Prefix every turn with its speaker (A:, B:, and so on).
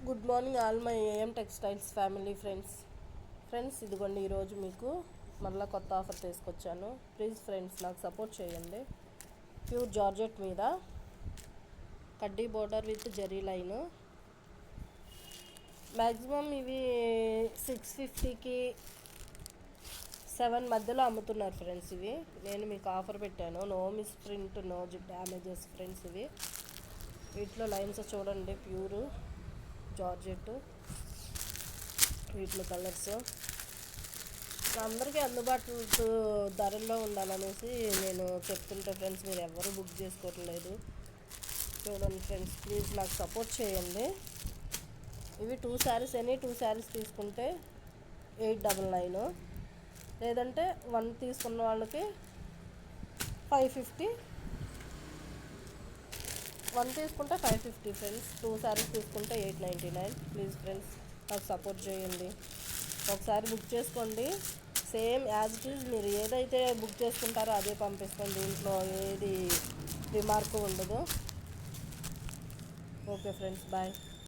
A: Good morning all my AM textiles family friends ఇదిగోండి ఈరోజు మీకు మళ్ళీ కొత్త ఆఫర్ తీసుకొచ్చాను. ప్లీజ్ ఫ్రెండ్స్ నాకు సపోర్ట్ చేయండి. ప్యూర్ జార్జెట్ మీద కడ్డీ border with zari line. Maximum ఇవి 650కి 7 మధ్యలో అమ్ముతున్నారు ఫ్రెండ్స్. ఇవి నేను మీకు ఆఫర్ పెట్టాను. No misprint, no damages friends. ఇవి వీటిలో లైన్స్ చూడండి, ప్యూర్ జార్జెట్. వీటిలో కలర్స్ అందరికీ అందుబాటు ధరల్లో ఉండాలనేసి నేను చెప్తుంటే ఫ్రెండ్స్ మీరు ఎవరు బుక్ చేసుకోవట్లేదు. చూడండి ఫ్రెండ్స్, ప్లీజ్ నాకు సపోర్ట్ చేయండి. ఇవి 2 శారీస్ 2 శారీస్ తీసుకుంటే 899, లేదంటే 1 తీసుకున్న వాళ్ళకి 550. 1 తీసుకుంటే 550 ఫ్రెండ్స్. 2 శారీస్ తీసుకుంటే 899. ప్లీజ్ ఫ్రెండ్స్ నాకు సపోర్ట్ చేయండి. ఒకసారి బుక్ చేసుకోండి. సేమ్ యాజ్ ఇట్ ఈజ్ మీరు ఏదైతే బుక్ చేసుకుంటారో అదే పంపిస్తాను. దీంట్లో ఏది రిమార్క్ ఉండదు. Okay friends, bye.